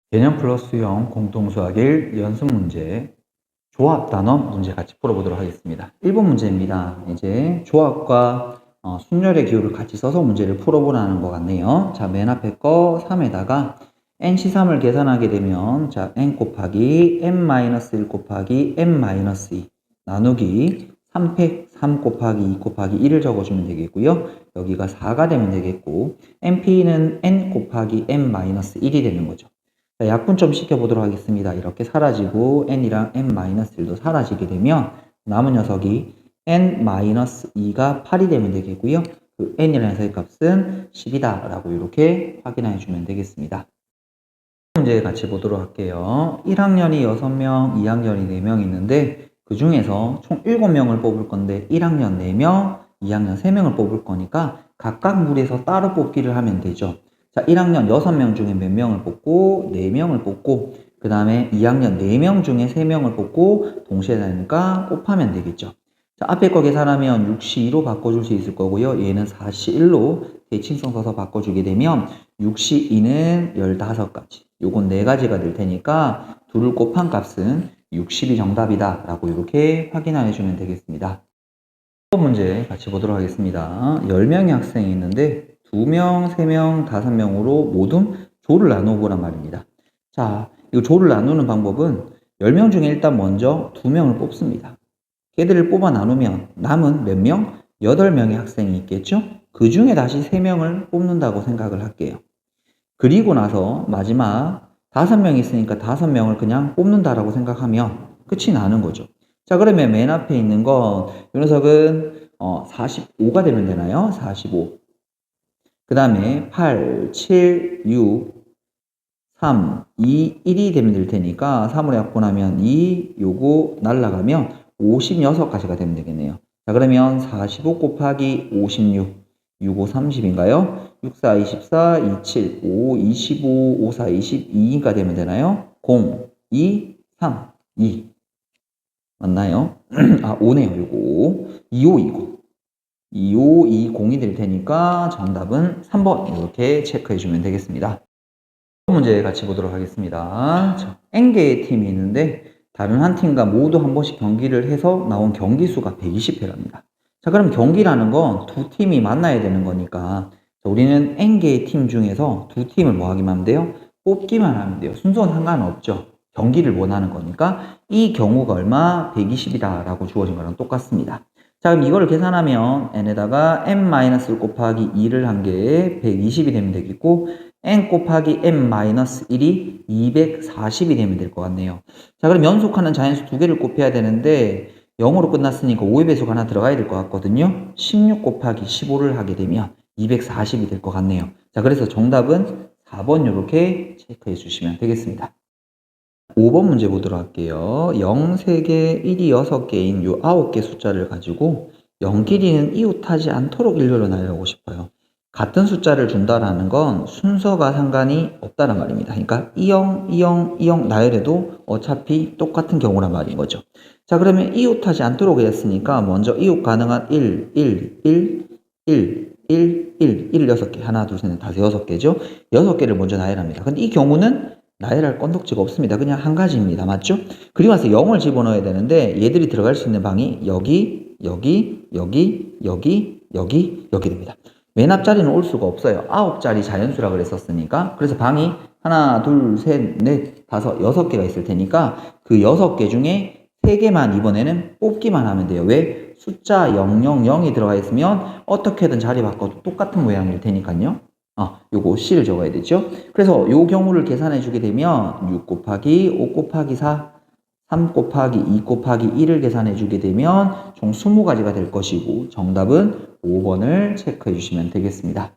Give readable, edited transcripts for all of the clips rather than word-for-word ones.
개념 플러스 형 공통수학 1 연습 문제 조합 단원 문제 같이 풀어보도록 하겠습니다. 1번 문제입니다. 이제 조합과 순열의 기호를 같이 써서 문제를 풀어보라는 것 같네요. 자, 맨 앞에 거 3에다가 nC3을 계산하게 되면 자, n 곱하기 n-1 곱하기 n-2 나누기 3팩 3 곱하기 2 곱하기 1을 적어주면 되겠고요. 여기가 4가 되면 되겠고 np는 n 곱하기 n-1이 되는 거죠. 자, 약분점 시켜보도록 하겠습니다. 이렇게 사라지고 n이랑 n-1도 사라지게 되면 남은 녀석이 n-2가 8이 되면 되겠고요. 그 n이라는 녀석의 값은 10이다 라고 이렇게 확인해 주면 되겠습니다. 문제 같이 보도록 할게요. 1학년이 6명, 2학년이 4명 있는데 그 중에서 총 7명을 뽑을 건데 1학년 4명, 2학년 3명을 뽑을 거니까 각각 무리해서 따로 뽑기를 하면 되죠. 자, 1학년 6명 중에 몇 명을 뽑고 4명을 뽑고 그 다음에 2학년 4명 중에 3명을 뽑고 동시에 다니까 곱하면 되겠죠. 자, 앞에 거 계산하면 6시2로 바꿔줄 수 있을 거고요. 얘는 4시1로 대칭성 써서 바꿔주게 되면 6시2는 15가지. 요건 4가지가 될 테니까 둘을 곱한 값은 60이 정답이다 라고 이렇게 확인해 주면 되겠습니다. 첫 문제 같이 보도록 하겠습니다. 10명의 학생이 있는데 2명, 3명, 5명으로 모두 조를 나누어 보란 말입니다. 자, 이 조를 나누는 방법은 10명 중에 일단 먼저 2명을 뽑습니다. 걔들을 뽑아 나누면 남은 몇 명? 8명의 학생이 있겠죠? 그 중에 다시 3명을 뽑는다고 생각을 할게요. 그리고 나서 마지막 5명이 있으니까 5명을 그냥 뽑는다라고 생각하면 끝이 나는 거죠. 자, 그러면 맨 앞에 있는 건 이 녀석은 45가 되면 되나요? 45. 그 다음에 8, 7, 6, 3, 2, 1이 되면 될 테니까 3으로 약분하면 2, 요거 날라가면 56가지가 되면 되겠네요. 자, 그러면 45 곱하기 56, 6, 5, 30인가요? 6, 4, 24, 2, 7, 5, 25, 5, 4, 22가 되면 되나요? 0, 2, 3, 2. 맞나요? 아, 5네요, 요거. 2520. 2520이 될 테니까 정답은 3번 이렇게 체크해 주면 되겠습니다. 문제 같이 보도록 하겠습니다. 자, N개의 팀이 있는데 다른 한 팀과 모두 한 번씩 경기를 해서 나온 경기 수가 120회랍니다. 자, 그럼 경기라는 건 두 팀이 만나야 되는 거니까 자, 우리는 N개의 팀 중에서 두 팀을 뭐 하기만 하면 돼요? 뽑기만 하면 돼요. 순서는 상관없죠. 경기를 원하는 거니까 이 경우가 얼마? 120이다 라고 주어진 거랑 똑같습니다. 자, 그럼 이거를 계산하면 n에다가 n-1 곱하기 2를 한 개에 120이 되면 되겠고 n 곱하기 n-1이 240이 되면 될 것 같네요. 자, 그럼 연속하는 자연수 두 개를 곱해야 되는데 0으로 끝났으니까 5의 배수가 하나 들어가야 될 것 같거든요. 16 곱하기 15를 하게 되면 240이 될 것 같네요. 자, 그래서 정답은 4번 이렇게 체크해 주시면 되겠습니다. 5번 문제 보도록 할게요. 0 3개, 1이 6개인 요 9개 숫자를 가지고 0끼리는 이웃하지 않도록 일렬로 나열하고 싶어요. 같은 숫자를 준다라는 건 순서가 상관이 없다는 말입니다. 그러니까 20, 20, 20 나열해도 어차피 똑같은 경우란 말인 거죠. 자, 그러면 이웃하지 않도록 했으니까 먼저 이웃 가능한 1, 1, 1, 1, 1, 1, 1을 6개. 하나, 둘, 셋, 넷, 다섯, 6개죠. 6개를 먼저 나열합니다. 근데 이 경우는 나열할 건덕지가 없습니다. 그냥 한 가지입니다. 맞죠? 그리고 나서 0을 집어넣어야 되는데 얘들이 들어갈 수 있는 방이 여기, 여기, 여기, 여기, 여기, 여기 됩니다. 맨 앞자리는 올 수가 없어요. 9자리 자연수라 그랬었으니까. 그래서 방이 하나, 둘, 셋, 넷, 다섯, 6개가 있을 테니까 그 6개 중에 3개만 이번에는 뽑기만 하면 돼요. 왜? 숫자 000이 들어가 있으면 어떻게든 자리 바꿔도 똑같은 모양일 테니까요. 요거 C를 적어야 되죠. 그래서 요 경우를 계산해 주게 되면 6 곱하기 5 곱하기 4, 3 곱하기 2 곱하기 1을 계산해 주게 되면 총 20가지가 될 것이고 정답은 5번을 체크해 주시면 되겠습니다.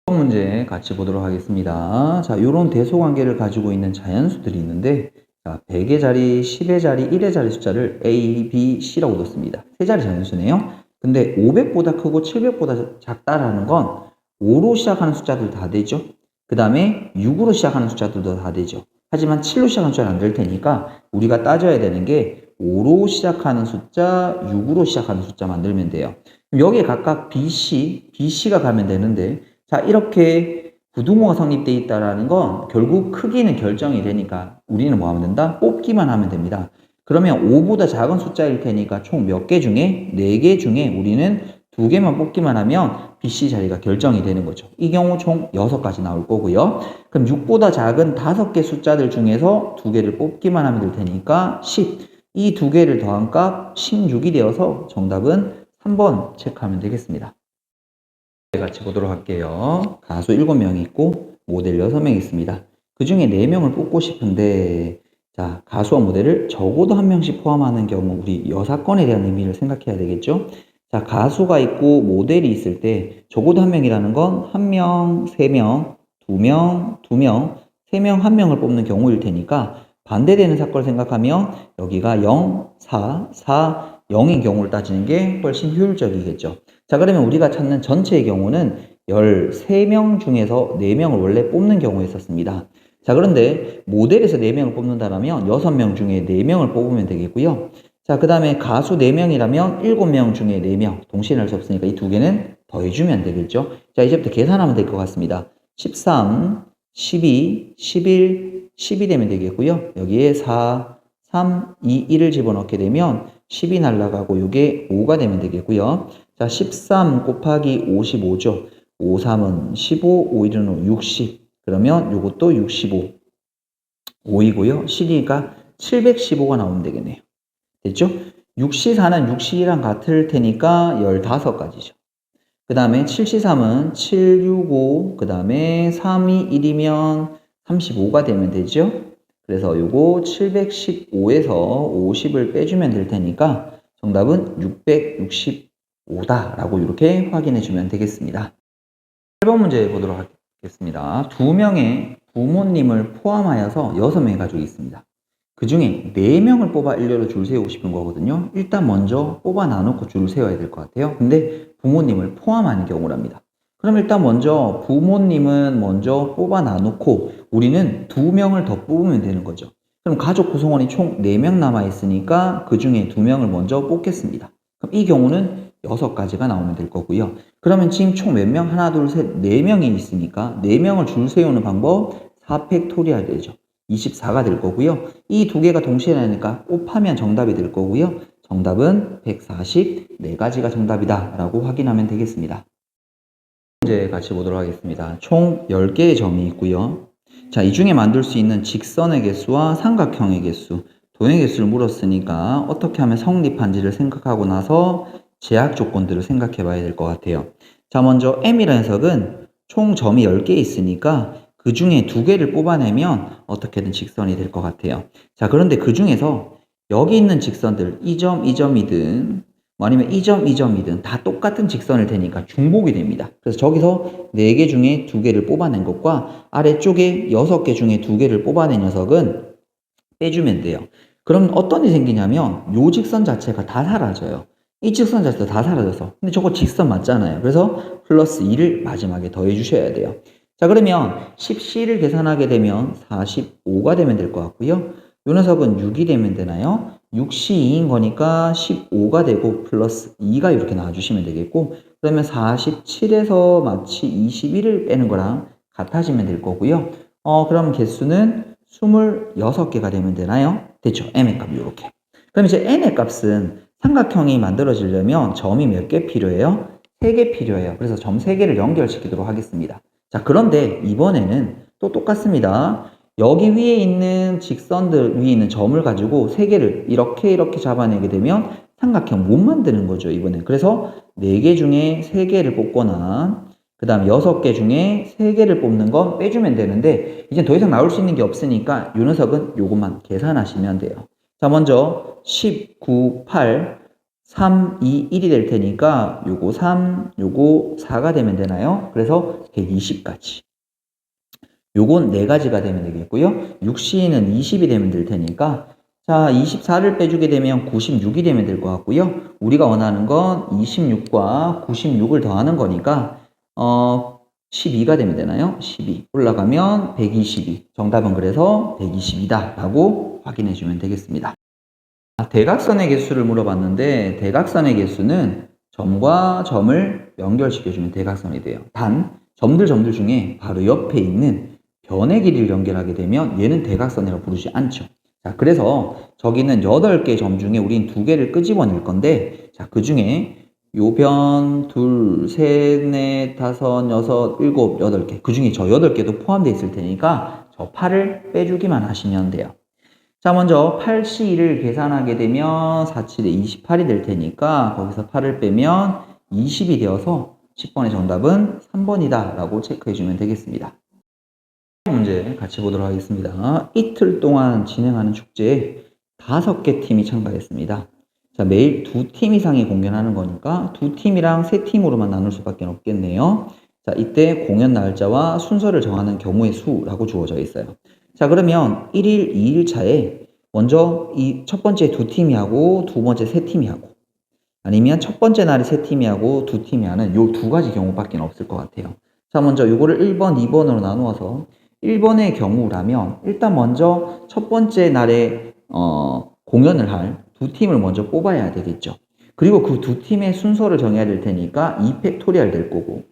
이번 문제 같이 보도록 하겠습니다. 자, 요런 대소관계를 가지고 있는 자연수들이 있는데 자, 100의 자리, 10의 자리, 1의 자리 숫자를 A, B, C라고 뒀습니다. 세 자리 자연수네요. 근데 500보다 크고 700보다 작다라는 건 5로 시작하는 숫자들 다 되죠. 그 다음에 6으로 시작하는 숫자들도 다 되죠. 하지만 7로 시작하는 숫자는 안 될 테니까 우리가 따져야 되는 게 5로 시작하는 숫자, 6으로 시작하는 숫자 만들면 돼요. 여기에 각각 BC가 가면 되는데 자, 이렇게 부등호가 성립되어 있다라는 건 결국 크기는 결정이 되니까 우리는 뭐 하면 된다? 뽑기만 하면 됩니다. 그러면 5보다 작은 숫자일 테니까 총 몇 개 중에 4개 중에 우리는 2개만 뽑기만 하면 BC 자리가 결정이 되는 거죠. 이 경우 총 6가지 나올 거고요. 그럼 6보다 작은 5개 숫자들 중에서 2개를 뽑기만 하면 될 테니까 10. 이 2개를 더한 값 16이 되어서 정답은 3번 체크하면 되겠습니다. 같이 보도록 할게요. 가수 7명이 있고 모델 6명이 있습니다. 그 중에 4명을 뽑고 싶은데 자, 가수와 모델을 적어도 1명씩 포함하는 경우 우리 여사건에 대한 의미를 생각해야 되겠죠? 자, 가수가 있고 모델이 있을 때 적어도 1명이라는 건 1명, 3명, 2명, 2명, 3명, 1명을 뽑는 경우일 테니까 반대되는 사건을 생각하면 여기가 0, 4, 4, 0인 경우를 따지는 게 훨씬 효율적이겠죠. 자, 그러면 우리가 찾는 전체의 경우는 13명 중에서 4명을 원래 뽑는 경우에 있었습니다. 자, 그런데 모델에서 4명을 뽑는다면 6명 중에 4명을 뽑으면 되겠고요. 자, 그 다음에 가수 4명이라면 7명 중에 4명 동시에 할 수 없으니까 이 2개는 더해주면 되겠죠. 자, 이제부터 계산하면 될 것 같습니다. 13, 12, 11, 12 되면 되겠고요. 여기에 4, 3, 2, 1을 집어넣게 되면 10이 날라가고 이게 5가 되면 되겠고요. 자, 13 곱하기 55죠. 5, 3은 15, 5, 1은 60. 그러면 이것도 65. 5이고요. 12가 715가 나오면 되겠네요. 됐죠? 64는 62랑 같을 테니까 15가지죠. 그 다음에 7C3은 765, 그 다음에 3이 1이면 35가 되면 되죠? 그래서 요거 715에서 50을 빼주면 될 테니까 정답은 665다 라고 이렇게 확인해 주면 되겠습니다. 8번 문제 보도록 하겠습니다. 2명의 부모님을 포함하여서 6명의 가족이 있습니다. 그 중에 4명을 뽑아 일렬로 줄 세우고 싶은 거거든요. 일단 먼저 뽑아 나놓고 줄을 세워야 될 것 같아요. 근데 부모님을 포함하는 경우랍니다. 그럼 일단 먼저 부모님은 먼저 뽑아 나놓고 우리는 2명을 더 뽑으면 되는 거죠. 그럼 가족 구성원이 총 4명 남아 있으니까 그 중에 2명을 먼저 뽑겠습니다. 그럼 이 경우는 6가지가 나오면 될 거고요. 그러면 지금 총 몇 명? 하나, 둘, 셋, 4명이 있으니까 4명을 줄 세우는 방법 4팩토리얼 되죠. 24가 될 거고요. 이 2개가 동시에 나니까 곱하면 정답이 될 거고요. 정답은 144가지가 정답이다 라고 확인하면 되겠습니다. 문제 같이 보도록 하겠습니다. 총 10개의 점이 있고요. 자, 이 중에 만들 수 있는 직선의 개수와 삼각형의 개수, 도형의 개수를 물었으니까 어떻게 하면 성립한지를 생각하고 나서 제약 조건들을 생각해 봐야 될 것 같아요. 자, 먼저 M이라는 녀석은 총 점이 10개 있으니까 그 중에 2개를 뽑아내면 어떻게든 직선이 될 것 같아요. 자, 그런데 그 중에서 여기 있는 직선들, 이 점, 이 점이든 아니면 이 점, 이 점이든 다 똑같은 직선일 테니까 중복이 됩니다. 그래서 저기서 4개 중에 2개를 뽑아낸 것과 아래쪽에 6개 중에 2개를 뽑아낸 녀석은 빼주면 돼요. 그럼 어떤 일이 생기냐면 요 직선 자체가 다 사라져요. 이 직선 자체도 다 사라져서. 근데 저거 직선 맞잖아요. 그래서 플러스 2를 마지막에 더해 주셔야 돼요. 자, 그러면 10C를 계산하게 되면 45가 되면 될 것 같고요. 요 녀석은 6이 되면 되나요? 6C2인 거니까 15가 되고 플러스 2가 이렇게 나와주시면 되겠고, 그러면 47에서 마치 21을 빼는 거랑 같아지면 될 거고요. 그럼 개수는 26개가 되면 되나요? 됐죠? M의 값이 이렇게. 그럼 이제 N의 값은 삼각형이 만들어지려면 점이 몇 개 필요해요? 3개 필요해요. 그래서 점 3개를 연결시키도록 하겠습니다. 자, 그런데 이번에는 또 똑같습니다. 여기 위에 있는 직선들 위에 있는 점을 가지고 3개를 이렇게 잡아내게 되면 삼각형 못 만드는 거죠, 이번엔. 그래서 4개 중에 3개를 뽑거나 그 다음 6개 중에 3개를 뽑는 건 빼주면 되는데 이제 더 이상 나올 수 있는 게 없으니까 이 녀석은 요것만 계산하시면 돼요. 자, 먼저 19, 8, 3, 2, 1이 될 테니까 요거 3, 요거 4가 되면 되나요? 그래서 120까지. 요건 4가지가 되면 되겠고요. 6C는 20이 되면 될 테니까 자, 24를 빼주게 되면 96이 되면 될 것 같고요. 우리가 원하는 건 26과 96을 더하는 거니까 12가 되면 되나요? 12 올라가면 122. 정답은 그래서 120이다 라고 확인해 주면 되겠습니다. 대각선의 개수를 물어봤는데 대각선의 개수는 점과 점을 연결시켜주면 대각선이 돼요. 단 점들 중에 바로 옆에 있는 변의 길이를 연결하게 되면 얘는 대각선이라고 부르지 않죠. 자, 그래서 저기는 8개 점 중에 우린 2개를 끄집어낼 건데, 자, 그 중에 요 변, 둘, 셋, 넷, 다섯, 여섯, 일곱, 8개. 그 중에 저 8개도 포함되어 있을 테니까 저 8을 빼주기만 하시면 돼요. 자, 먼저 8C1을 계산하게 되면 4,7에 28이 될 테니까 거기서 8을 빼면 20이 되어서 10번의 정답은 3번이다 라고 체크해주면 되겠습니다. 문제 같이 보도록 하겠습니다. 이틀 동안 진행하는 축제에 5개 팀이 참가했습니다. 자, 매일 2팀 이상이 공연하는 거니까 2팀이랑 3팀으로만 나눌 수밖에 없겠네요. 자, 이때 공연 날짜와 순서를 정하는 경우의 수라고 주어져 있어요. 자, 그러면 1일, 2일 차에 먼저 이 첫 번째 2팀이 하고 두 번째 3팀이 하고, 아니면 첫 번째 날에 3팀이 하고 2팀이 하는 요 2가지 경우밖에 없을 것 같아요. 자, 먼저 요거를 1번, 2번으로 나누어서 1번의 경우라면 일단 먼저 첫 번째 날에 공연을 할 2팀을 먼저 뽑아야 되겠죠. 그리고 그 2팀의 순서를 정해야 될 테니까 2팩토리얼 될 거고,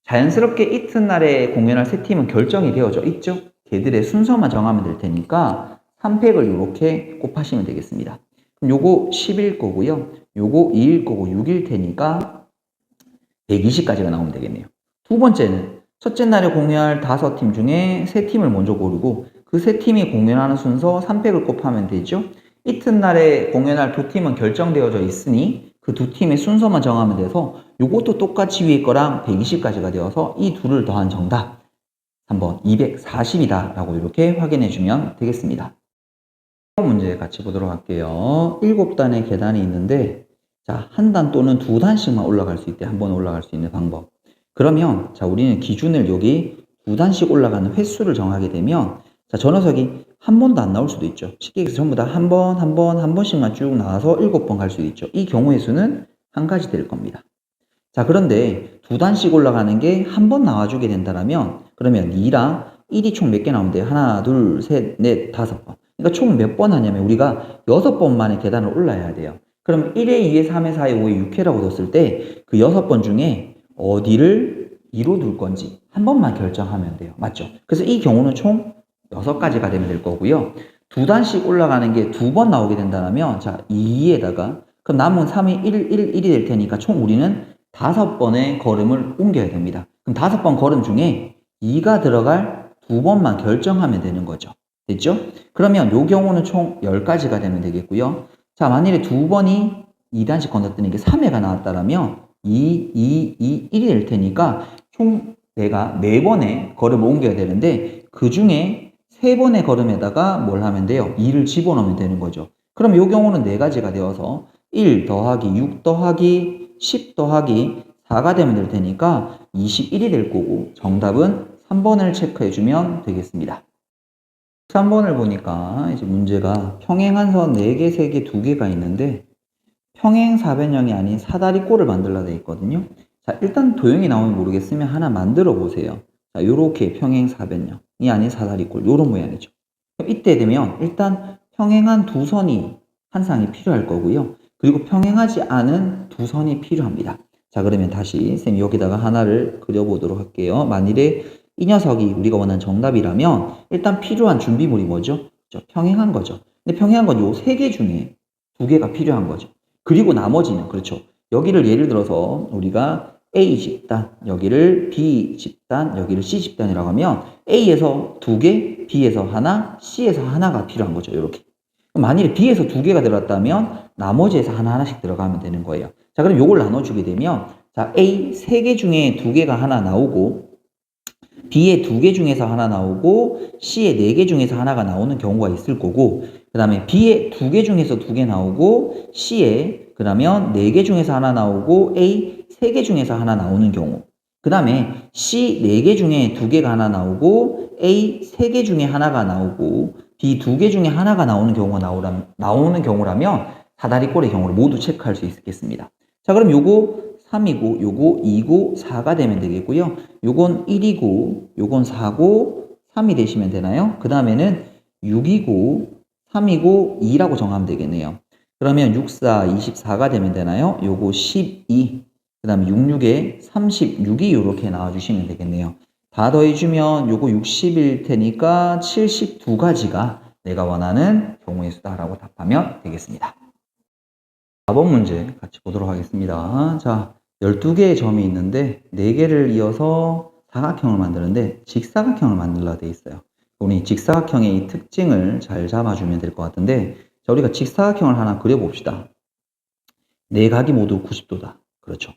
자연스럽게 이튿날에 공연할 3팀은 결정이 되어져 있죠. 걔들의 순서만 정하면 될 테니까 3팩을 이렇게 곱하시면 되겠습니다. 그럼 요거 10일 거고요. 요거 2일 거고 6일 테니까 120까지가 나오면 되겠네요. 두 번째는 첫째 날에 공연할 5팀 중에 3팀을 먼저 고르고 그 3팀이 공연하는 순서 3팩을 곱하면 되죠. 이튿날에 공연할 2팀은 결정되어져 있으니 그 2팀의 순서만 정하면 돼서 요것도 똑같이 위에 거랑 120까지가 되어서 이 둘을 더한 정답 3번 240이다 라고 이렇게 확인해 주면 되겠습니다. 문제 같이 보도록 할게요. 7단의 계단이 있는데, 자, 한 단 또는 2단씩만 올라갈 수 있대. 한 번 올라갈 수 있는 방법. 그러면 자, 우리는 기준을 여기 2단씩 올라가는 횟수를 정하게 되면, 자, 저 녀석이 한 번도 안 나올 수도 있죠. 쉽게 얘기해서 전부 다 한 번, 한 번, 한 번씩만 쭉 나와서 7번 갈 수도 있죠. 이 경우의 수는 한 가지 될 겁니다. 자, 그런데 2단씩 올라가는 게 한 번 나와주게 된다면, 그러면 2랑 1이 총 몇 개 나오면 돼요? 하나, 둘, 셋, 넷, 5번. 그러니까 총 몇 번 하냐면 우리가 6번만의 계단을 올라야 돼요. 그럼 1회, 2회, 3회, 4회, 5회, 6회라고 뒀을 때 그 6번 중에 어디를 2로 둘 건지 한 번만 결정하면 돼요. 맞죠? 그래서 이 경우는 총 6가지가 되면 될 거고요. 2단씩 올라가는 게 2번 나오게 된다면, 자, 2에다가 그럼 남은 3이 1이 될 테니까 총 우리는 5번의 걸음을 옮겨야 됩니다. 그럼 5번 걸음 중에 2가 들어갈 2번만 결정하면 되는 거죠. 됐죠? 그러면 요 경우는 총 10가지가 되면 되겠고요. 자, 만일에 2번이 2단씩 건너뛰는 게 3회가 나왔다면 1이 될 테니까 총 내가 4번의 걸음을 옮겨야 되는데 그 중에 3번의 걸음에다가 뭘 하면 돼요? 2를 집어넣으면 되는 거죠. 그럼 요 경우는 4가지가 되어서 1 더하기 6 더하기 10 더하기 4가 되면 될 테니까 21이 될 거고 정답은 3번을 체크해주면 되겠습니다. 3번을 보니까 이제 문제가 평행한 선 4개, 3개, 2개가 있는데 평행 사변형이 아닌 사다리꼴을 만들라 돼 있거든요. 자, 일단 도형이 나오면 모르겠으면 하나 만들어 보세요. 자, 요렇게 평행 사변형이 아닌 사다리꼴, 요런 모양이죠. 그럼 이때 되면 일단 평행한 두 선이 한 쌍이 필요할 거고요. 그리고 평행하지 않은 두 선이 필요합니다. 자, 그러면 다시 쌤 여기다가 하나를 그려보도록 할게요. 만일에 이 녀석이 우리가 원하는 정답이라면 일단 필요한 준비물이 뭐죠? 평행한 거죠. 근데 평행한 건 요 3개 중에 2개가 필요한 거죠. 그리고 나머지는 그렇죠. 여기를 예를 들어서 우리가 A 집단, 여기를 B 집단, 여기를 C 집단이라고 하면 A에서 2개, B에서 하나, C에서 하나가 필요한 거죠. 이렇게. 만일에 B에서 2개가 들어갔다면 나머지에서 하나씩 들어가면 되는 거예요. 자, 그럼 요걸 나눠주게 되면 자, A 3개 중에 2개가 하나 나오고 B의 2개 중에서 하나 나오고 C의 4개 중에서 하나가 나오는 경우가 있을 거고, 그 다음에 B의 2개 중에서 2개 나오고 C의 그러면 4개 중에서 하나 나오고 A 3개 중에서 하나 나오는 경우, 그 다음에 C 4개 중에 2개가 하나 나오고 A 3개 중에 하나가 나오고 B 2개 중에 하나가 나오는 경우라면 사다리꼴의 경우를 모두 체크할 수 있겠습니다. 자, 그럼 요거 3이고 요거 2고 4가 되면 되겠고요. 요건 1이고 요건 4고 3이 되시면 되나요? 그 다음에는 6이고 3이고 2라고 정하면 되겠네요. 그러면 6, 4, 24가 되면 되나요? 요거 12, 그 다음에 6, 6에 36이 이렇게 나와주시면 되겠네요. 다 더해주면 요거 60일 테니까 72가지가 내가 원하는 경우의 수다라고 답하면 되겠습니다. 4번 문제 같이 보도록 하겠습니다. 자, 12개의 점이 있는데 4개를 이어서 사각형을 만드는데 직사각형을 만들라 돼 있어요. 우리 직사각형의 이 특징을 잘 잡아주면 될 것 같은데, 자, 우리가 직사각형을 하나 그려봅시다. 4각이 모두 90도다. 그렇죠.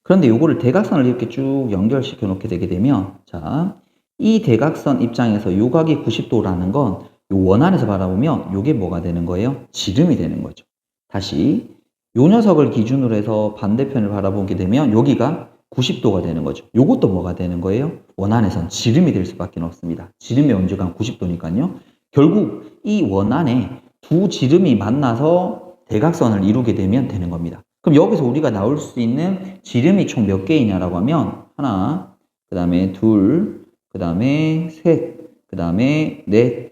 그런데 요거를 대각선을 이렇게 쭉 연결시켜 놓게 되게 되면, 자, 이 대각선 입장에서 요 각이 90도라는 건 요 원안에서 바라보면 요게 뭐가 되는 거예요? 지름이 되는 거죠. 다시 요 녀석을 기준으로 해서 반대편을 바라보게 되면 여기가 90도가 되는 거죠. 요것도 뭐가 되는 거예요? 원안에선 지름이 될 수밖에 없습니다. 지름의 원주가 90도니까요. 결국 이 원안에 두 지름이 만나서 대각선을 이루게 되면 되는 겁니다. 그럼 여기서 우리가 나올 수 있는 지름이 총 몇 개이냐라고 하면 하나, 그 다음에 둘, 그 다음에 셋, 그 다음에 넷,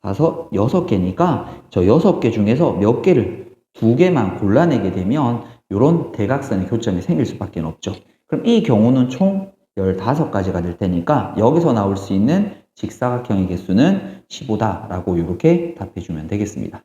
다섯, 6개니까 저 6개 중에서 몇 개를 2개만 골라내게 되면 이런 대각선의 교점이 생길 수밖에 없죠. 그럼 이 경우는 총 15가지가 될 테니까 여기서 나올 수 있는 직사각형의 개수는 15다라고 이렇게 답해주면 되겠습니다.